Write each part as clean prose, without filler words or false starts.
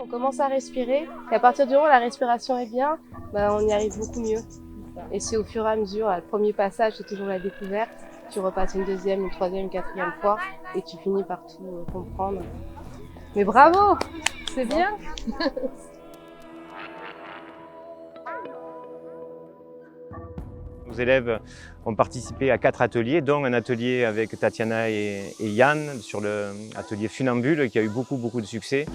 On commence à respirer et à partir du moment où la respiration est bien, on y arrive beaucoup mieux. Et c'est au fur et à mesure, le premier passage c'est toujours la découverte, tu repasses une deuxième, une troisième, une quatrième fois et tu finis par tout comprendre. Mais bravo, c'est bien. Nos élèves ont participé à 4 ateliers, dont un atelier avec Tatiana et Yann sur l'atelier Funambule qui a eu beaucoup de succès.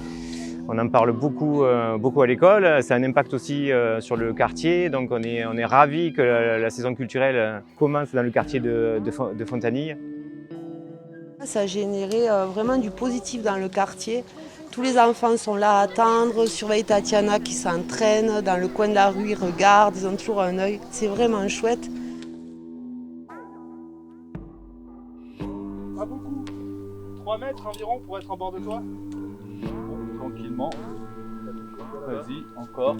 On en parle beaucoup à l'école, ça a un impact aussi sur le quartier, donc on est ravis que la saison culturelle commence dans le quartier de Fontanilles. Ça a généré vraiment du positif dans le quartier. Tous les enfants sont là à attendre, surveillent Tatiana qui s'entraîne dans le coin de la rue, ils regardent, ils ont toujours un œil. C'est vraiment chouette. Pas beaucoup. 3 mètres environ pour être en bord de toi. Bon, tranquillement. Vas-y, encore.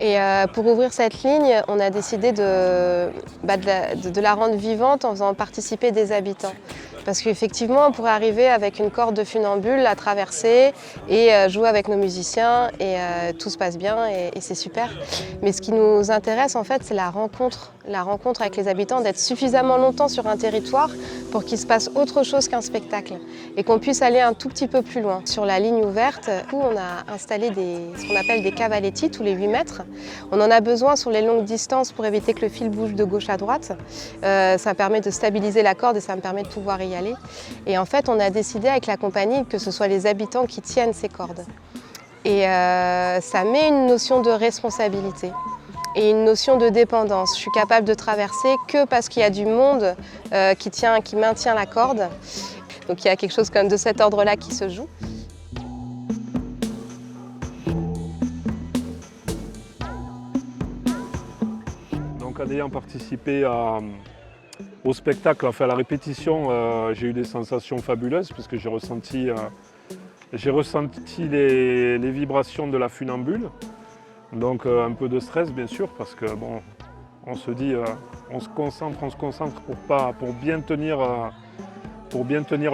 Et pour ouvrir cette ligne, on a décidé de la rendre vivante en faisant participer des habitants. Parce qu'effectivement, on pourrait arriver avec une corde de funambule, la traverser et jouer avec nos musiciens et tout se passe bien et c'est super. Mais ce qui nous intéresse en fait, c'est la rencontre avec les habitants, d'être suffisamment longtemps sur un territoire pour qu'il se passe autre chose qu'un spectacle et qu'on puisse aller un tout petit peu plus loin. Sur la ligne ouverte, on a installé ce qu'on appelle des cavaletti tous les 8 mètres. On en a besoin sur les longues distances pour éviter que le fil bouge de gauche à droite. Ça permet de stabiliser la corde et ça me permet de pouvoir y aller. Et en fait, on a décidé avec la compagnie que ce soit les habitants qui tiennent ces cordes. Et ça met une notion de responsabilité et une notion de dépendance. Je suis capable de traverser que parce qu'il y a du monde qui maintient la corde. Donc il y a quelque chose comme de cet ordre-là qui se joue. Donc en ayant participé au spectacle, enfin à la répétition, j'ai eu des sensations fabuleuses puisque j'ai ressenti les vibrations de la funambule. Donc un peu de stress bien sûr parce que bon, on se dit, on se concentre pour bien tenir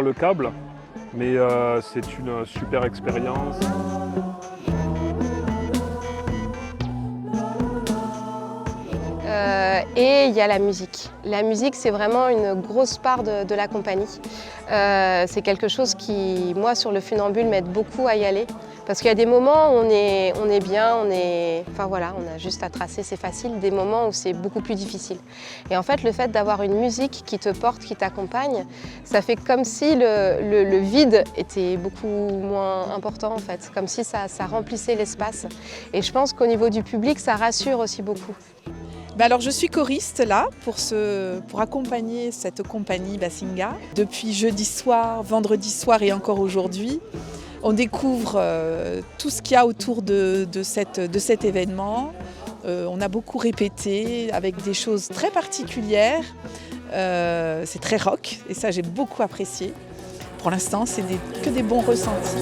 le câble. Mais c'est une super expérience. Et il y a la musique. La musique, c'est vraiment une grosse part de la compagnie. C'est quelque chose qui, moi, sur le funambule, m'aide beaucoup à y aller. Parce qu'il y a des moments où on est bien, enfin voilà, on a juste à tracer, c'est facile. Des moments où c'est beaucoup plus difficile. Et en fait, le fait d'avoir une musique qui te porte, qui t'accompagne, ça fait comme si le vide était beaucoup moins important en fait. Comme si ça remplissait l'espace. Et je pense qu'au niveau du public, ça rassure aussi beaucoup. Alors je suis choriste là pour accompagner cette compagnie Basinga. Depuis jeudi soir, vendredi soir et encore aujourd'hui, on découvre tout ce qu'il y a autour de cet événement. On a beaucoup répété avec des choses très particulières. C'est très rock et ça j'ai beaucoup apprécié. Pour l'instant, c'est que des bons ressentis.